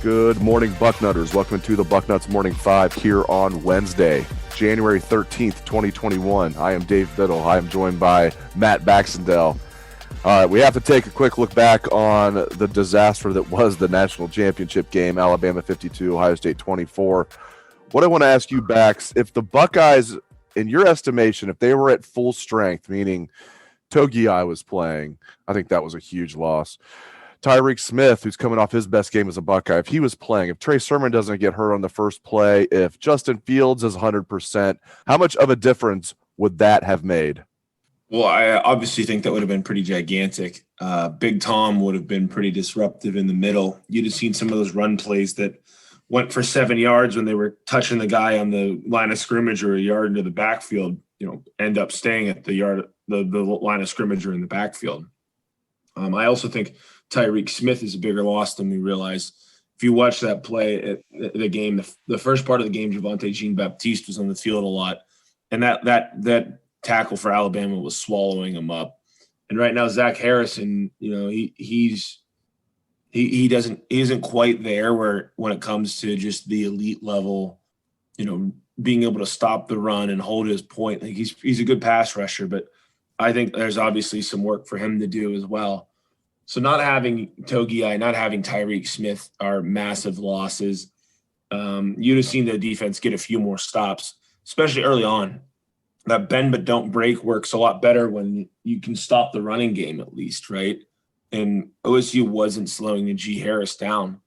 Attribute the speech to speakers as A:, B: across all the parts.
A: Good morning, Bucknutters. Welcome to the Bucknuts Morning 5 here on Wednesday, January 13th, 2021. I am Dave Biddle. I am joined by Matt Baxendell. All right, we have to take a quick look back on the disaster that was the national championship game, Alabama 52, Ohio State 24. What I want to ask you, Bax, if the Buckeyes, in your estimation, if they were at full strength, meaning Togiai was playing, I think that was a huge loss. Tyreek Smith, who's coming off his best game as a Buckeye, if he was playing, if Trey Sermon doesn't get hurt on the first play, if Justin Fields is 100%, how much of a difference would that have made?
B: Well, I obviously think that would have been pretty gigantic. Big Tom would have been pretty disruptive in the middle. You'd have seen some of those run plays that went for 7 yards when they were touching the guy on the line of scrimmage or a yard into the backfield, end up staying at the line of scrimmage or in the backfield. I also think Tyreek Smith is a bigger loss than we realize. If you watch that play at the game, the first part of the game, Javonte Jean-Baptiste was on the field a lot, and that tackle for Alabama was swallowing him up. And right now, Zach Harrison, he isn't quite there when it comes to just the elite level, being able to stop the run and hold his point. Like he's a good pass rusher, but I think there's obviously some work for him to do as well. So not having Togiai, not having Tyreek Smith are massive losses. You'd have seen the defense get a few more stops, especially early on. That bend but don't break works a lot better when you can stop the running game at least, right? And OSU wasn't slowing Najee Harris down.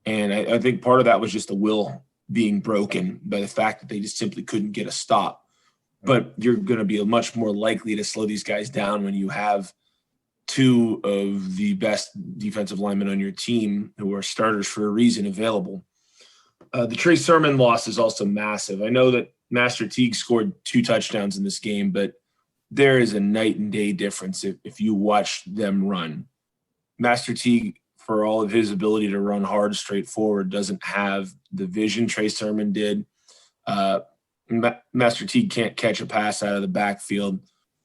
B: And I think part of that was just the will being broken by the fact that they just simply couldn't get a stop. But you're going to be much more likely to slow these guys down when you have two of the best defensive linemen on your team who are starters for a reason available. The Trey Sermon loss is also massive. I know that Master Teague scored 2 touchdowns in this game, but there is a night and day difference if you watch them run. Master Teague, for all of his ability to run hard, straightforward, doesn't have the vision Trey Sermon did. Master Teague can't catch a pass out of the backfield.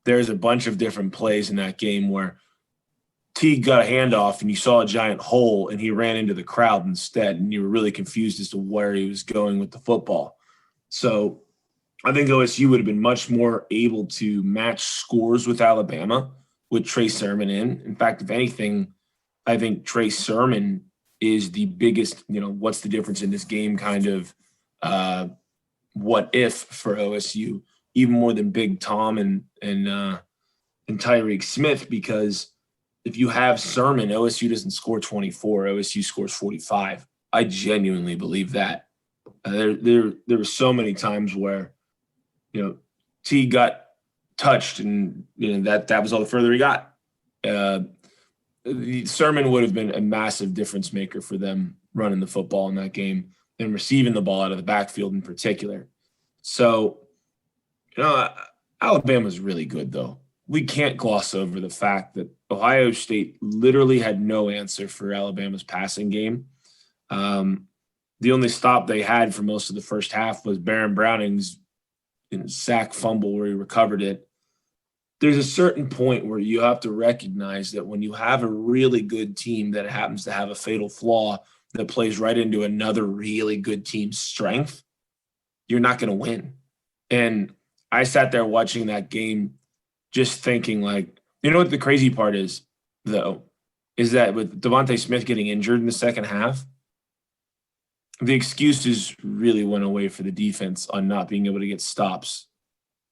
B: There's a bunch of different plays in that game where Teague got a handoff and you saw a giant hole and he ran into the crowd instead, and you were really confused as to where he was going with the football. So I think OSU would have been much more able to match scores with Alabama with Trey Sermon in. In fact, if anything, I think Trey Sermon is the biggest, what's the difference in this game kind of what if for OSU, even more than Big Tom and Tyreek Smith, because if you have Sermon, OSU doesn't score 24, OSU scores 45. I genuinely believe that. There were so many times where, T got touched and that was all the further he got. The Sermon would have been a massive difference maker for them running the football in that game and receiving the ball out of the backfield in particular. So, Alabama's really good, though. We can't gloss over the fact that Ohio State literally had no answer for Alabama's passing game. The only stop they had for most of the first half was Baron Browning's sack fumble where he recovered it. There's a certain point where you have to recognize that when you have a really good team that happens to have a fatal flaw that plays right into another really good team's strength, you're not going to win. And I sat there watching that game just thinking what the crazy part is, though, is that with Devontae Smith getting injured in the second half, the excuses really went away for the defense on not being able to get stops.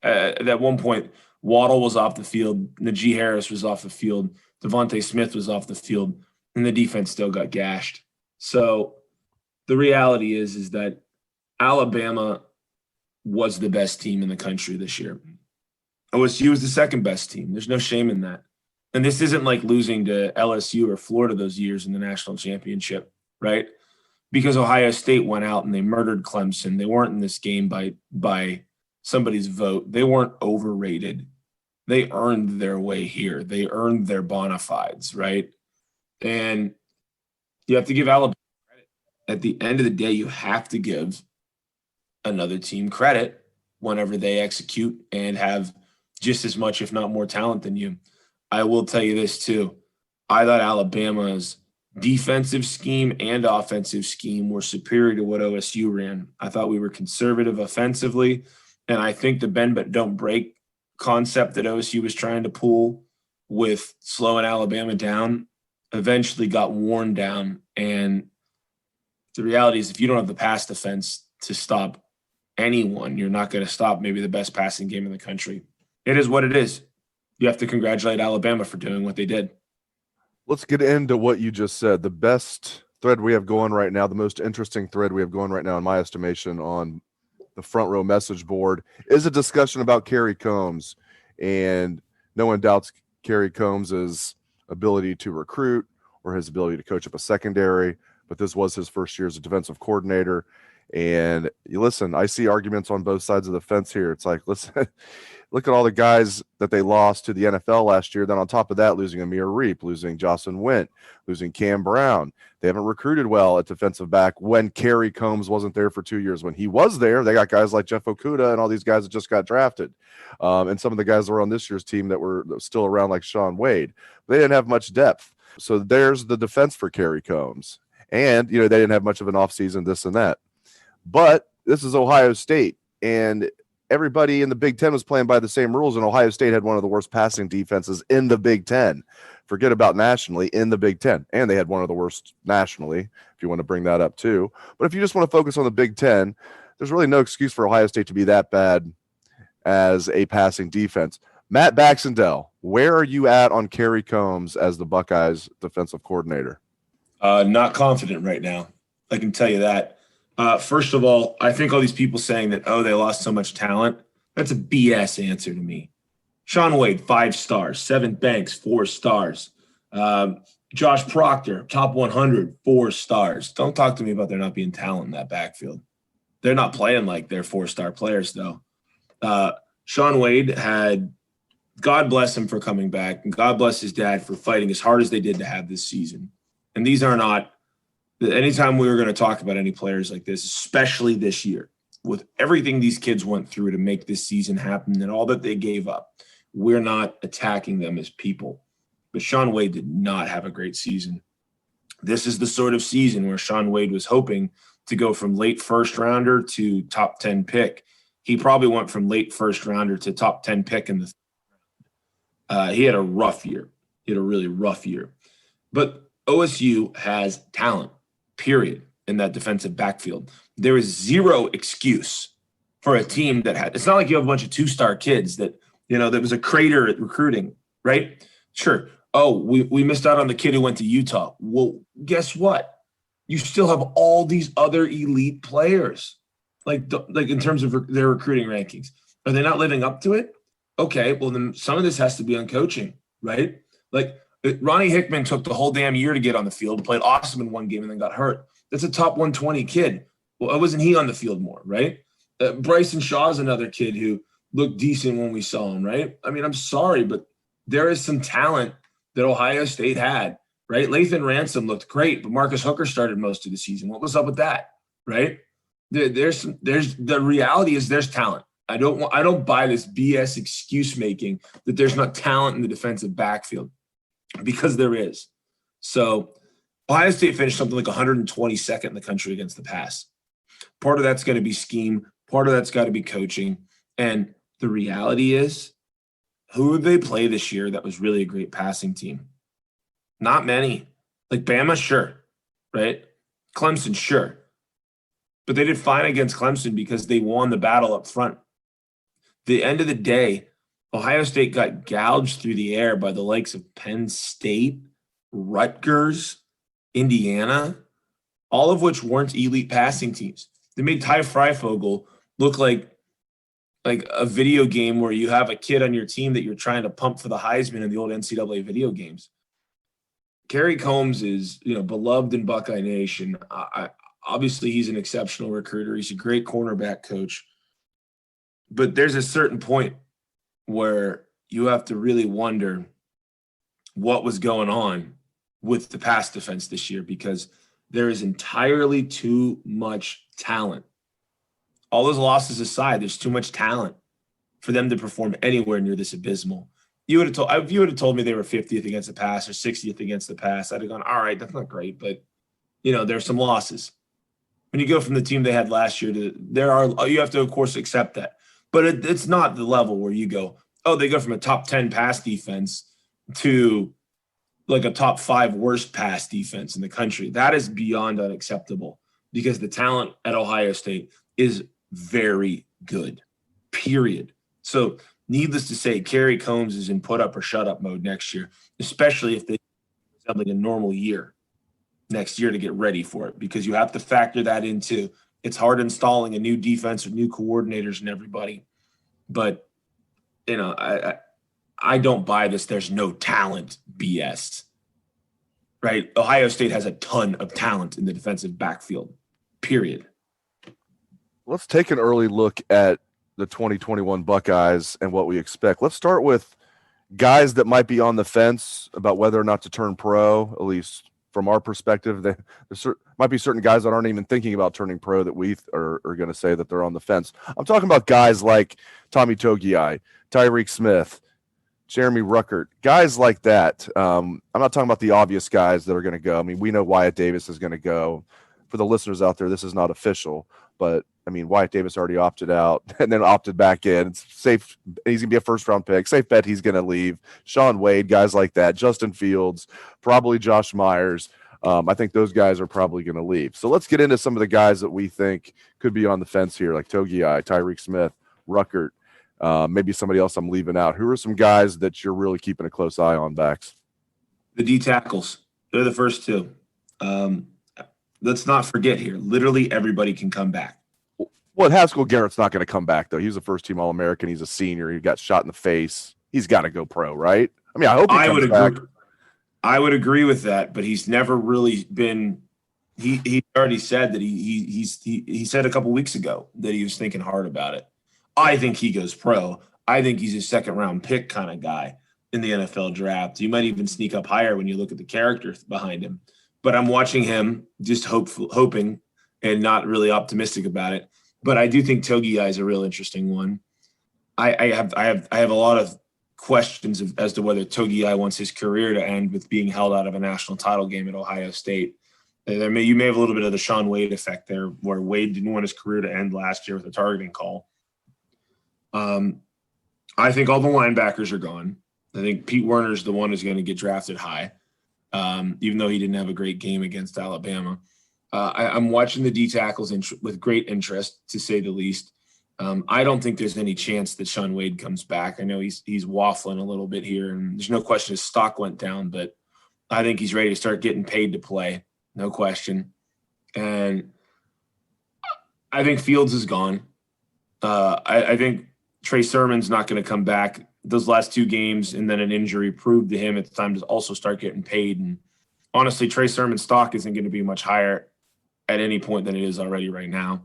B: At one point, Waddle was off the field, Najee Harris was off the field, Devontae Smith was off the field, and the defense still got gashed. So the reality is that Alabama was the best team in the country this year. OSU was the second best team. There's no shame in that. And this isn't like losing to LSU or Florida those years in the national championship, right? Because Ohio State went out and they murdered Clemson. They weren't in this game by somebody's vote. They weren't overrated. They earned their way here. They earned their bona fides, right? And you have to give Alabama credit. At the end of the day, you have to give another team credit whenever they execute and have just as much, if not more talent than you. I will tell you this too. I thought Alabama's defensive scheme and offensive scheme were superior to what OSU ran. I thought we were conservative offensively, and I think the bend but don't break concept that OSU was trying to pull with slowing Alabama down eventually got worn down. And the reality is if you don't have the pass defense to stop anyone, you're not going to stop maybe the best passing game in the country. It is what it is. You have to congratulate Alabama for doing what they did.
A: Let's get into what you just said. The best thread we have going right now, the most interesting thread we have going right now, in my estimation, on the front row message board is a discussion about Kerry Coombs. And no one doubts Kerry Coombs' ability to recruit or his ability to coach up a secondary, but this was his first year as a defensive coordinator. And you listen, I see arguments on both sides of the fence here. It's like, listen, look at all the guys that they lost to the NFL last year. Then on top of that, losing Amir Reep, losing Jocelyn Wint, losing Cam Brown. They haven't recruited well at defensive back when Kerry Coombs wasn't there for 2 years. When he was there, they got guys like Jeff Okudah and all these guys that just got drafted. And some of the guys that were on this year's team that were still around, like Sean Wade. They didn't have much depth. So there's the defense for Kerry Coombs. And, they didn't have much of an offseason, this and that. But this is Ohio State, and everybody in the Big Ten was playing by the same rules, and Ohio State had one of the worst passing defenses in the Big Ten. Forget about nationally, in the Big Ten. And they had one of the worst nationally, if you want to bring that up too. But if you just want to focus on the Big Ten, there's really no excuse for Ohio State to be that bad as a passing defense. Matt Baxendell, where are you at on Kerry Coombs as the Buckeyes defensive coordinator?
B: Not confident right now. I can tell you that. First of all, I think all these people saying that, they lost so much talent, that's a BS answer to me. Sean Wade, 5 stars. Sevyn Banks, 4 stars. Josh Proctor, top 100, 4 stars. Don't talk to me about there not being talent in that backfield. They're not playing like they're 4-star players, though. Sean Wade had, God bless him for coming back, and God bless his dad for fighting as hard as they did to have this season. And these are not, anytime we were going to talk about any players like this, especially this year, with everything these kids went through to make this season happen and all that they gave up, we're not attacking them as people. But Sean Wade did not have a great season. This is the sort of season where Sean Wade was hoping to go from late first rounder to top 10 pick. He probably went from late first rounder to top 10 pick in the he had a rough year. He had a really rough year. But OSU has talent, period, in that defensive backfield. There is zero excuse for a team that had – it's not like you have a bunch of 2-star kids that, that was a crater at recruiting, right? Sure. Oh, we missed out on the kid who went to Utah. Well, guess what? You still have all these other elite players, like in terms of their recruiting rankings. Are they not living up to it? Okay, well, then some of this has to be on coaching, right? Like – Ronnie Hickman took the whole damn year to get on the field, played awesome in one game, and then got hurt. That's a top 120 kid. Well, wasn't he on the field more, right? Bryson Shaw's another kid who looked decent when we saw him, right? I mean, I'm sorry, but there is some talent that Ohio State had, right? Lathan Ransom looked great, but Marcus Hooker started most of the season. What was up with that, right? There's the reality is there's talent. I don't buy this BS excuse making that there's not talent in the defensive backfield. Because there is. So Ohio State finished something like 122nd in the country against the pass. Part of that's going to be scheme. Part of that's got to be coaching. And the reality is, who did they play this year that was really a great passing team? Not many. Like Bama, sure, right? Clemson, sure. But they did fine against Clemson because they won the battle up front. The end of the day, Ohio State got gouged through the air by the likes of Penn State, Rutgers, Indiana, all of which weren't elite passing teams. They made Ty Freifogel look like a video game where you have a kid on your team that you're trying to pump for the Heisman in the old NCAA video games. Kerry Coombs is, beloved in Buckeye Nation. Obviously, he's an exceptional recruiter. He's a great cornerback coach. But there's a certain point where you have to really wonder what was going on with the pass defense this year, because there is entirely too much talent. All those losses aside, there's too much talent for them to perform anywhere near this abysmal. if you would have told me they were 50th against the pass or 60th against the pass, I'd have gone, all right, that's not great, but there's some losses. When you go from the team they had last year you have to of course accept that, but it's not the level where you go, oh, they go from a top 10 pass defense to like a top 5 worst pass defense in the country. That is beyond unacceptable because the talent at Ohio State is very good, period. So needless to say, Kerry Coombs is in put up or shut up mode next year, especially if they have like a normal year next year to get ready for it, because you have to factor that into it's hard installing a new defense with new coordinators and everybody. But, I don't buy this. There's no talent BS, right? Ohio State has a ton of talent in the defensive backfield, period.
A: Let's take an early look at the 2021 Buckeyes and what we expect. Let's start with guys that might be on the fence about whether or not to turn pro, at least from our perspective. There might be certain guys that aren't even thinking about turning pro that we are going to say that they're on the fence. I'm talking about guys like Tommy Togiai, Tyreek Smith, Jeremy Ruckert, guys like that. I'm not talking about the obvious guys that are going to go. I mean, we know Wyatt Davis is going to go. For the listeners out there, this is not official, but I mean, Wyatt Davis already opted out and then opted back in. It's safe. He's going to be a first-round pick. Safe bet he's going to leave. Sean Wade, guys like that. Justin Fields, probably Josh Myers. I think those guys are probably going to leave. So let's get into some of the guys that we think could be on the fence here, like Togiai, Tyreek Smith, Ruckert, maybe somebody else I'm leaving out. Who are some guys that you're really keeping a close eye on, Bax?
B: The D tackles. They're the first two. Let's not forget here, literally everybody can come back.
A: Well, Haskell Garrett's not going to come back, though. He was a first-team All-American. He's a senior. He got shot in the face. He's got to go pro, right? I mean, I hope he comes back.
B: I would agree with that, but he's never really been – he already said that he said a couple weeks ago that he was thinking hard about it. I think he goes pro. I think he's a second-round pick kind of guy in the NFL draft. You might even sneak up higher when you look at the character behind him. But I'm watching him just hoping and not really optimistic about it. But I do think Togiai is a real interesting one. I have a lot of questions as to whether Togiai wants his career to end with being held out of a national title game at Ohio State. You may have a little bit of the Sean Wade effect there, where Wade didn't want his career to end last year with a targeting call. I think all the linebackers are gone. I think Pete Werner's the one who's going to get drafted high, even though he didn't have a great game against Alabama. I'm watching the D tackles with great interest, to say the least. I don't think there's any chance that Sean Wade comes back. I know he's waffling a little bit here, and there's no question his stock went down, but I think he's ready to start getting paid to play, no question. And I think Fields is gone. I think Trey Sermon's not going to come back. Those last 2 games and then an injury proved to him it's time to also start getting paid. And honestly, Trey Sermon's stock isn't going to be much higher at any point than it is already right now.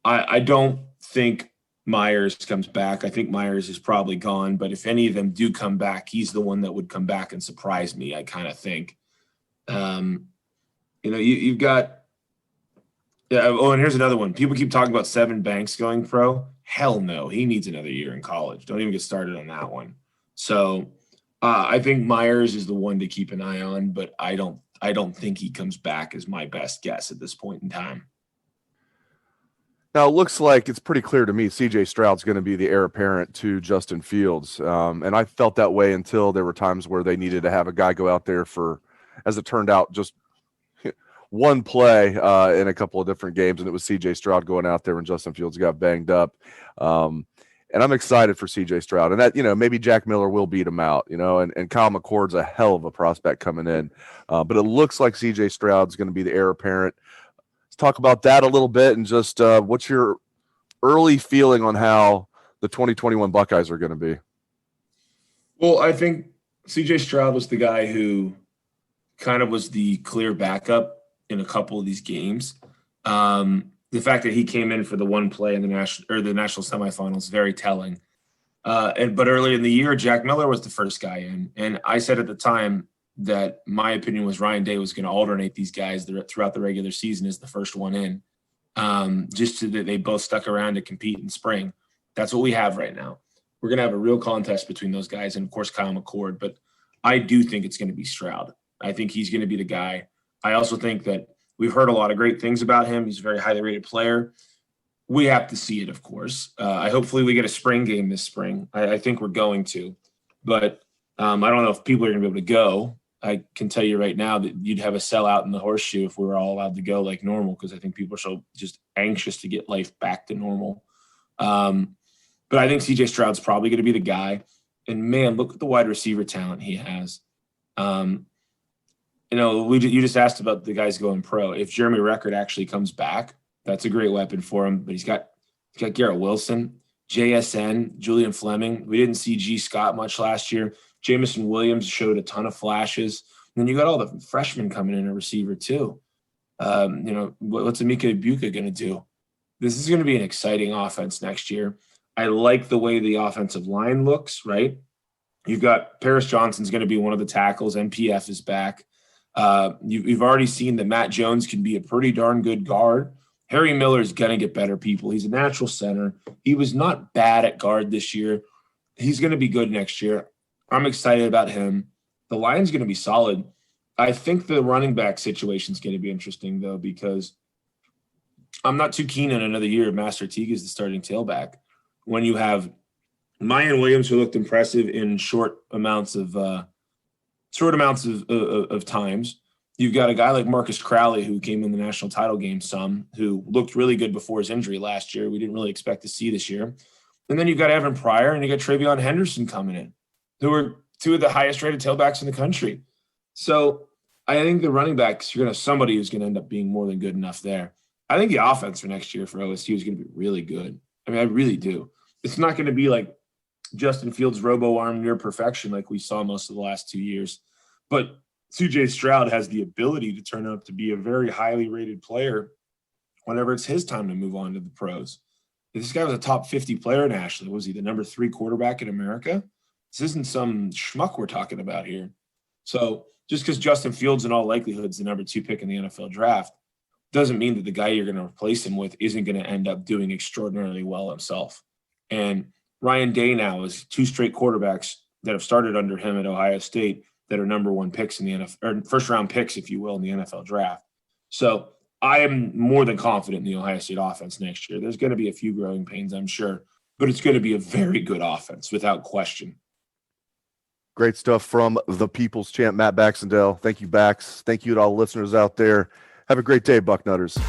B: I don't think Myers comes back. I think Myers is probably gone, but if any of them do come back, he's the one that would come back and surprise me, I kind of think. You've got and here's another one. People keep talking about Sevyn Banks going pro. Hell no, he needs another year in college. Don't even get started on that one. So I think Myers is the one to keep an eye on, but I don't think he comes back, is my best guess at this point in time.
A: Now, it looks like it's pretty clear to me C.J. Stroud's going to be the heir apparent to Justin Fields. And I felt that way until there were times where they needed to have a guy go out there for, as it turned out, just one play in a couple of different games, and it was C.J. Stroud going out there when Justin Fields got banged up. And I'm excited for C.J. Stroud. And that, maybe Jack Miller will beat him out, and Kyle McCord's a hell of a prospect coming in. But it looks like C.J. Stroud's going to be the heir apparent. Let's talk about that a little bit, and just what's your early feeling on how the 2021 Buckeyes are going to be?
B: Well, I think C.J. Stroud was the guy who kind of was the clear backup in a couple of these games. The fact that he came in for the one play in the national semifinals is very telling. But early in the year, Jack Miller was the first guy in, and I said at the time that my opinion was Ryan Day was going to alternate these guys throughout the regular season as the first one in, just so that they both stuck around to compete in spring. That's what we have right now. we're going to have a real contest between those guys and, of course, Kyle McCord. But I do think it's going to be Stroud. I think he's going to be the guy. I also think that we've heard a lot of great things about him. He's a very highly rated player. We have to see it, of course. Hopefully we get a spring game this spring. I think we're going to. But I don't know if people are going to be able to go. I can tell you right now that you'd have a sellout in the Horseshoe if we were all allowed to go like normal, because I think people are so just anxious to get life back to normal. But I think CJ Stroud's probably going to be the guy. And, man, look at the wide receiver talent he has. You just asked about the guys going pro. If Jeremy Record actually comes back, that's a great weapon for him. But he's got Garrett Wilson, JSN, Julian Fleming. We didn't see G. Scott much last year. Jamison Williams showed a ton of flashes. And then you got all the freshmen coming in a receiver too. What's Emeka Ibuka going to do? This is going to be an exciting offense next year. I like the way the offensive line looks, right? You've got Paris Johnson's going to be one of the tackles. NPF is back. You've already seen that Matt Jones can be a pretty darn good guard. Harry Miller is going to get better people. He's a natural center. He was not bad at guard this year. He's going to be good next year. I'm excited about him. The line's going to be solid. I think the running back situation is going to be interesting, though, because I'm not too keen on another year of Master Teague as the starting tailback. When you have Mayan Williams, who looked impressive in short amounts of times, you've got a guy like Marcus Crowley, who came in the national title game who looked really good before his injury last year. We didn't really expect to see this year. And then you've got Evan Pryor and you got Travion Henderson coming in, who are two of the highest rated tailbacks in the country. So I think the running backs, you're going to have somebody who's going to end up being more than good enough there. I think the offense for next year for OSU is going to be really good. I mean, I really do. It's not going to be like Justin Fields' robo-arm near perfection like we saw most of the last 2 years. But CJ Stroud has the ability to turn out to be a very highly rated player whenever it's his time to move on to the pros. This guy was a top 50 player nationally. Was he the number 3 quarterback in America? This isn't some schmuck we're talking about here. So just because Justin Fields in all likelihood is the number 2 pick in the NFL draft doesn't mean that the guy you're going to replace him with isn't going to end up doing extraordinarily well himself. And Ryan Day now is 2 straight quarterbacks that have started under him at Ohio State that are number 1 picks in the NFL, or first round picks, if you will, in the NFL draft. So I am more than confident in the Ohio State offense next year. There's going to be a few growing pains, I'm sure, but it's going to be a very good offense without question.
A: Great stuff from the People's Champ, Matt Baxendell. Thank you, Bax. Thank you to all listeners out there. Have a great day, Bucknutters.